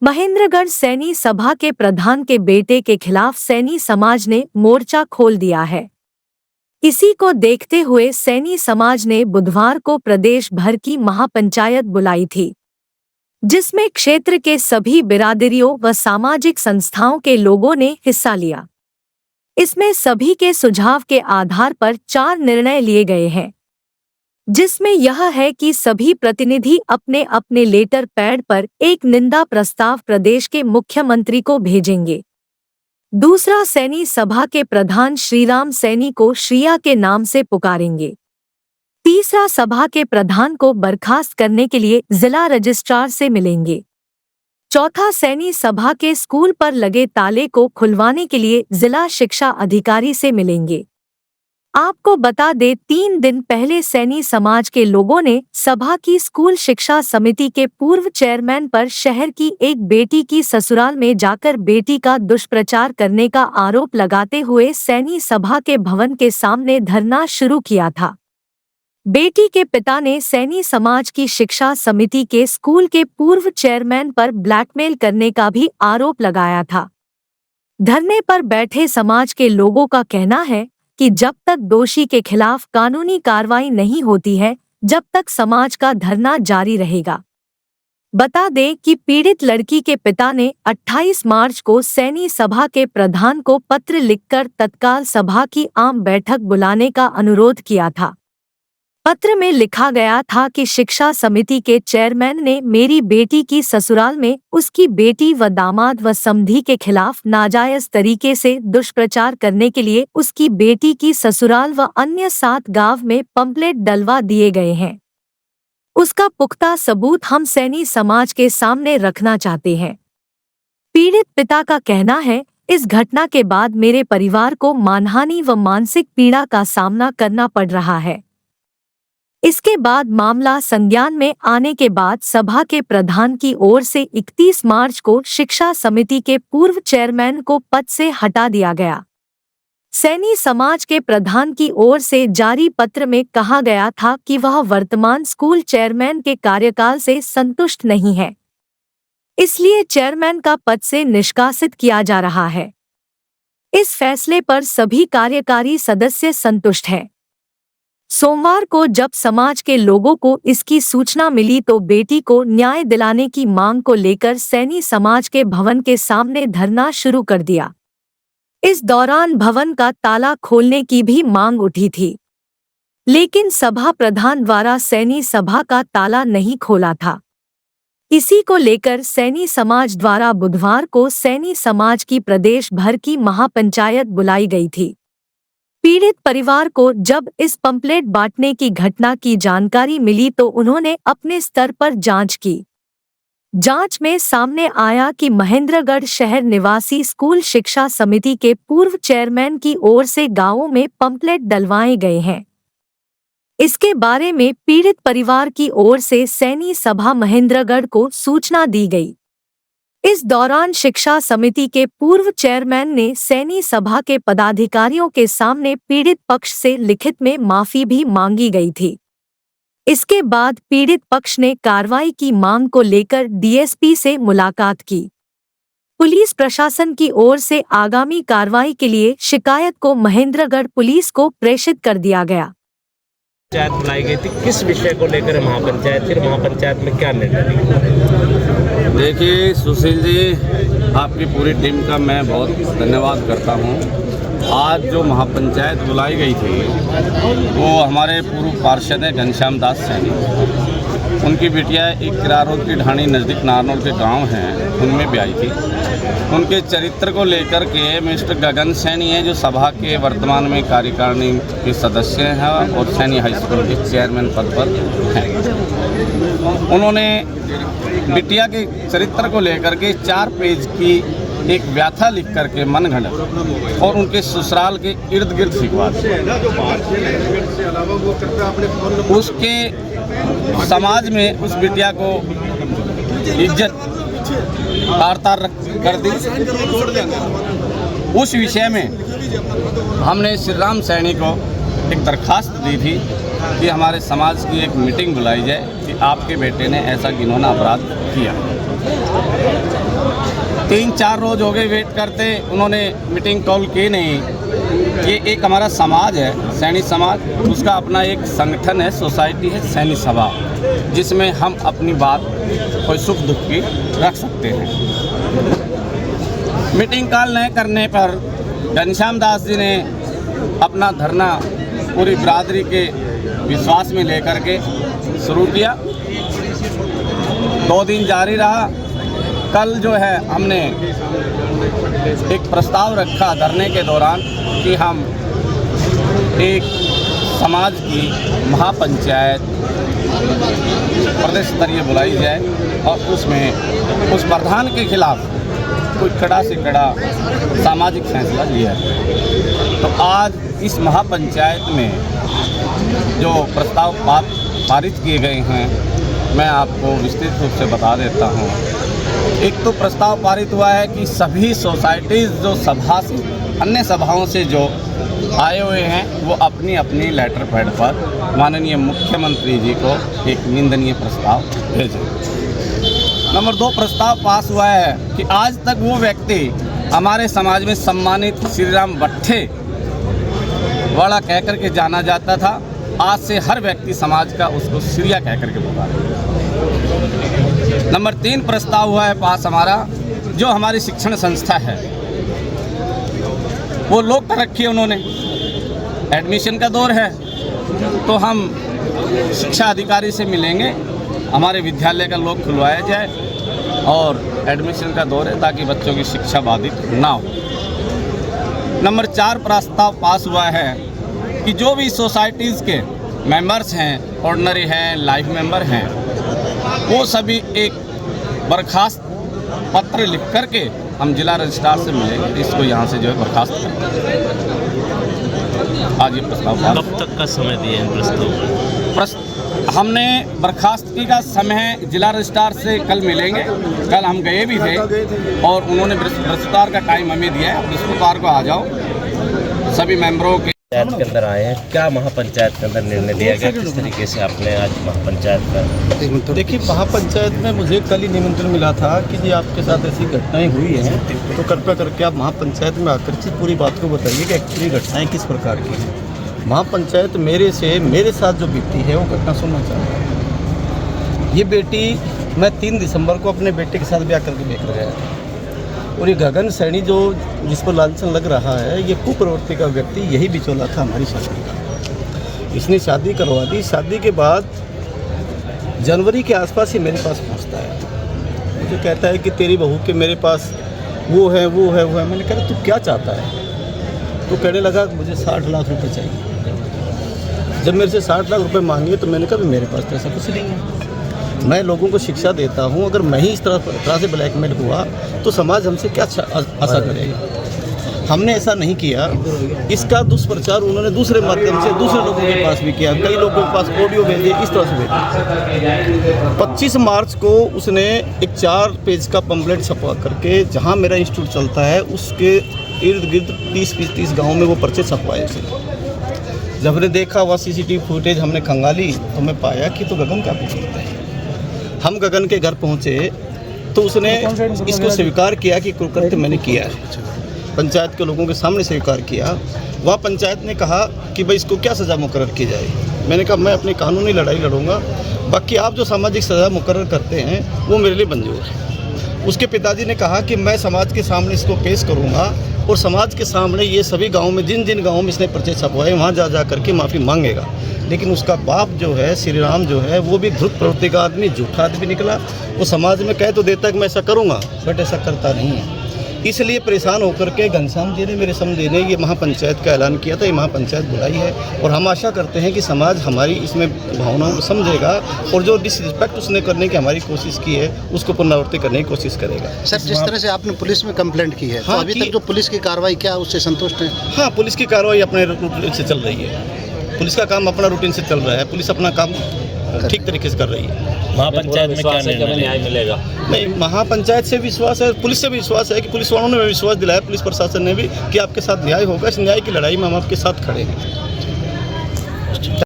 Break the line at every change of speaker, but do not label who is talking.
महेंद्रगढ़ सैनी सभा के प्रधान के बेटे के खिलाफ सैनी समाज ने मोर्चा खोल दिया है। इसी को देखते हुए सैनी समाज ने बुधवार को प्रदेश भर की महापंचायत बुलाई थी, जिसमें क्षेत्र के सभी बिरादरियों व सामाजिक संस्थाओं के लोगों ने हिस्सा लिया। इसमें सभी के सुझाव के आधार पर 4 निर्णय लिए गए हैं, जिसमें यह है कि सभी प्रतिनिधि अपने अपने लेटर पैड पर एक निंदा प्रस्ताव प्रदेश के मुख्यमंत्री को भेजेंगे। दूसरा, सैनी सभा के प्रधान श्रीराम सैनी को श्रिया के नाम से पुकारेंगे। तीसरा, सभा के प्रधान को बर्खास्त करने के लिए जिला रजिस्ट्रार से मिलेंगे। चौथा, सैनी सभा के स्कूल पर लगे ताले को खुलवाने के लिए जिला शिक्षा अधिकारी से मिलेंगे। आपको बता दें, 3 दिन पहले सैनी समाज के लोगों ने सभा की स्कूल शिक्षा समिति के पूर्व चेयरमैन पर शहर की एक बेटी की ससुराल में जाकर बेटी का दुष्प्रचार करने का आरोप लगाते हुए सैनी सभा के भवन के सामने धरना शुरू किया था। बेटी के पिता ने सैनी समाज की शिक्षा समिति के स्कूल के पूर्व चेयरमैन पर ब्लैकमेल करने का भी आरोप लगाया था। धरने पर बैठे समाज के लोगों का कहना है कि जब तक दोषी के खिलाफ कानूनी कार्रवाई नहीं होती है, जब तक समाज का धरना जारी रहेगा। बता दें कि पीड़ित लड़की के पिता ने 28 मार्च को सैनी सभा के प्रधान को पत्र लिखकर तत्काल सभा की आम बैठक बुलाने का अनुरोध किया था। पत्र में लिखा गया था कि शिक्षा समिति के चेयरमैन ने मेरी बेटी की ससुराल में उसकी बेटी व दामाद व समधी के खिलाफ नाजायज तरीके से दुष्प्रचार करने के लिए उसकी बेटी की ससुराल व अन्य 7 गांव में पंपलेट डलवा दिए गए हैं। उसका पुख्ता सबूत हम सैनी समाज के सामने रखना चाहते हैं। पीड़ित पिता का कहना है, इस घटना के बाद मेरे परिवार को मानहानि व मानसिक पीड़ा का सामना करना पड़ रहा है। इसके बाद मामला संज्ञान में आने के बाद सभा के प्रधान की ओर से 31 मार्च को शिक्षा समिति के पूर्व चेयरमैन को पद से हटा दिया गया। सैनी समाज के प्रधान की ओर से जारी पत्र में कहा गया था कि वह वर्तमान स्कूल चेयरमैन के कार्यकाल से संतुष्ट नहीं है, इसलिए चेयरमैन का पद से निष्कासित किया जा रहा है। इस फैसले पर सभी कार्यकारी सदस्य संतुष्ट हैं। सोमवार को जब समाज के लोगों को इसकी सूचना मिली तो बेटी को न्याय दिलाने की मांग को लेकर सैनी समाज के भवन के सामने धरना शुरू कर दिया। इस दौरान भवन का ताला खोलने की भी मांग उठी थी, लेकिन सभा प्रधान द्वारा सैनी सभा का ताला नहीं खोला था। इसी को लेकर सैनी समाज द्वारा बुधवार को सैनी समाज की प्रदेश भर की महापंचायत बुलाई गई थी। पीड़ित परिवार को जब इस पंपलेट बांटने की घटना की जानकारी मिली तो उन्होंने अपने स्तर पर जांच की। जांच में सामने आया कि महेंद्रगढ़ शहर निवासी स्कूल शिक्षा समिति के पूर्व चेयरमैन की ओर से गांवों में पंपलेट डलवाए गए हैं। इसके बारे में पीड़ित परिवार की ओर से सैनी सभा महेंद्रगढ़ को सूचना दी गई। इस दौरान शिक्षा समिति के पूर्व चेयरमैन ने सैनी सभा के पदाधिकारियों के सामने पीड़ित पक्ष से लिखित में माफी भी मांगी गई थी। इसके बाद पीड़ित पक्ष ने कार्रवाई की मांग को लेकर डीएसपी से मुलाकात की। पुलिस प्रशासन की ओर से आगामी कार्रवाई के लिए शिकायत को महेंद्रगढ़ पुलिस को प्रेषित कर दिया गया।
पंचायत बुलाई गई थी, किस विषय को लेकर महापंचायत, फिर महापंचायत में क्या निर्णय लिया?
देखिए सुशील जी, आपकी पूरी टीम का मैं बहुत धन्यवाद करता हूं। आज जो महापंचायत बुलाई गई थी वो हमारे पूर्व पार्षद हैं घनश्याम दास सैनी, उनकी बिटिया एक किरारोद की ढाणी नज़दीक नारनौल के गांव हैं, उनमें भी आई थी। उनके चरित्र को लेकर के मिस्टर गगन सैनी हैं जो सभा के वर्तमान में कार्यकारिणी के सदस्य हैं और सैनी हाई स्कूल के चेयरमैन पद पर हैं। उन्होंने बिटिया के चरित्र को लेकर के 4 पेज की एक व्याथा लिख करके मनगढ़ंत और उनके ससुराल के इर्द गिर्द फिकवा दी। उसके समाज में उस बिटिया को इज्जत तार कर दी। उस विषय में हमने श्रीराम सैनी को एक दरखास्त दी थी कि हमारे समाज की एक मीटिंग बुलाई जाए कि आपके बेटे ने ऐसा घिनौना अपराध किया। 3-4 रोज हो गए वेट करते, उन्होंने मीटिंग कॉल की नहीं। ये एक हमारा समाज है सैनी समाज, उसका अपना एक संगठन है, सोसाइटी है सैनी सभा, जिसमें हम अपनी बात कोई सुख दुख की रख सकते हैं। मीटिंग कॉल नहीं करने पर घनश्याम दास जी ने अपना धरना पूरी बिरादरी के विश्वास में लेकर के शुरू किया। 2 दिन जारी रहा। कल जो है हमने एक प्रस्ताव रखा धरने के दौरान कि हम एक समाज की महापंचायत प्रदेश स्तरीय बुलाई जाए और उसमें उस प्रधान के खिलाफ कोई कड़ा से कड़ा सामाजिक फैसला लिया है। तो आज इस महापंचायत में जो प्रस्ताव पारित किए गए हैं, मैं आपको विस्तृत रूप से बता देता हूँ। एक तो प्रस्ताव पारित हुआ है कि सभी सोसाइटीज़ जो सभा से अन्य सभाओं से जो आए हुए हैं वो अपनी अपनी लेटर पैड पर माननीय मुख्यमंत्री जी को एक निंदनीय प्रस्ताव भेजें। नंबर 2 प्रस्ताव पास हुआ है कि आज तक वो व्यक्ति हमारे समाज में सम्मानित श्रीराम भट्टे वाला कहकर के जाना जाता था, आज से हर व्यक्ति समाज का उसको श्रिया कहकर के पुकारे। नंबर 3 प्रस्ताव हुआ है पास हमारा, जो हमारी शिक्षण संस्था है वो लोक कर रखी है उन्होंने। एडमिशन का दौर है तो हम शिक्षा अधिकारी से मिलेंगे, हमारे विद्यालय का लोक खुलवाया जाए और एडमिशन का दौर है ताकि बच्चों की शिक्षा बाधित ना हो। नंबर 4 प्रस्ताव पास हुआ है कि जो भी सोसाइटीज़ के मेंबर्स हैं, ऑर्डिनरी हैं, लाइफ मेंबर हैं, वो सभी एक बर्खास्त पत्र लिख करके हम जिला रजिस्ट्रार से मिलेंगे, इसको यहाँ से जो है बर्खास्त करें। आज ये प्रस्ताव
कब तक का समय दिया है प्रस्ताव?
हमने बर्खास्तगी का समय जिला रजिस्ट्रार से कल मिलेंगे। कल हम गए भी थे और उन्होंने बृहस्पतिवार का टाइम हमें दिया है, बृहस्पतिवार को आ जाओ। सभी मेंबरों के
पंचायत के अंदर आए हैं, क्या महापंचायत के अंदर निर्णय लिया गया, किस तरीके से आपने आज महापंचायत का?
देखिए, महापंचायत में मुझे कल ही निमंत्रण मिला था कि जी आपके साथ ऐसी घटनाएं हुई हैं तो कृपया करके आप महापंचायत में आकर के पूरी बात को बताइए कि एक्चुअली घटनाएं किस प्रकार की हैं। महापंचायत मेरे साथ जो बीती है वो घटना सुनना चाहता है। ये बेटी, मैं 3 दिसंबर को अपने बेटे के साथ ब्याह करके लेकर गया था और ये गगन सैनी जो जिस पर लांछन लग रहा है, ये कुप्रवृत्ति का व्यक्ति यही बिचौला था हमारी शादी का। इसने शादी करवा दी। शादी के बाद जनवरी के आसपास ही मेरे पास पहुंचता है, मुझे कहता है कि तेरी बहू के मेरे पास वो है। मैंने कहा तू क्या चाहता है? तो कहने लगा मुझे 60 लाख रुपए चाहिए। जब मेरे से 60 लाख रुपए मांगे तो मैंने कहा मेरे पास तो ऐसा कुछ नहीं है। मैं लोगों को शिक्षा देता हूं, अगर मैं ही इस तरह से ब्लैकमेल हुआ तो समाज हमसे क्या आशा करेगा। हमने ऐसा नहीं किया। इसका दुष्प्रचार उन्होंने दूसरे माध्यम से दूसरे लोगों के पास भी किया। कई लोगों के पास ऑडियो भेजे, इस तरह से भेजे। 25 मार्च को उसने एक 4 पेज का पम्फलेट छपवा करके, जहां मेरा इंस्टीट्यूट चलता है उसके इर्द गिर्द 30 गाँव में वो पर्चे छपवाए थे। जब हमने देखा वह CCTV फुटेज हमने खंगाली तो मैं पाया कि तो गगन का कुछ होता है। हम गगन के घर पहुंचे तो उसने इसको स्वीकार किया कि कुकृत्य मैंने किया है। पंचायत के लोगों के सामने स्वीकार किया। वह पंचायत ने कहा कि भाई इसको क्या सज़ा मुकर्रर की जाए। मैंने कहा मैं अपनी कानूनी लड़ाई लड़ूंगा, बाकी आप जो सामाजिक सज़ा मुकर्रर करते हैं वो मेरे लिए मंजूर है। उसके पिताजी ने कहा कि मैं समाज के सामने इसको पेश करूंगा और समाज के सामने ये सभी गाँव में जिन गाँव में इसने पर्चे छपवाए वहाँ जा करके माफ़ी मांगेगा। लेकिन उसका बाप जो है श्री राम जो है वो भी धृत प्रवृत्ति का आदमी, झूठा आदमी निकला। वो समाज में कह तो देता है कि मैं ऐसा करूँगा, बट ऐसा करता नहीं है। इसलिए परेशान होकर के घनश्याम जी ने मेरे समझे ने ये महापंचायत का ऐलान किया था। ये महापंचायत बुलाई है और हम आशा करते हैं कि समाज हमारी इसमें भावनाओं को समझेगा और जो डिसरिस्पेक्ट उसने करने की हमारी कोशिश की है उसको पुनरावृत्ति करने की कोशिश करेगा।
सर, जिस तरह से आपने पुलिस में कंप्लेंट की है,
हाँ,
तो अभी तक जो पुलिस की कार्रवाई क्या उससे संतुष्ट है?
हाँ, पुलिस की कार्रवाई अपने रूटीन से चल रही है। पुलिस का काम अपना रूटीन से चल रहा है। पुलिस अपना काम ठीक तरीके से कर रही है।
महापंचायत में क्या न्याय मिलेगा?
नहीं, महापंचायत से विश्वास है, पुलिस से भी विश्वास है कि पुलिस वालों ने विश्वास दिलाया, पुलिस प्रशासन ने भी, कि आपके साथ न्याय होगा। इस न्याय की लड़ाई में हम आपके साथ खड़े हैं।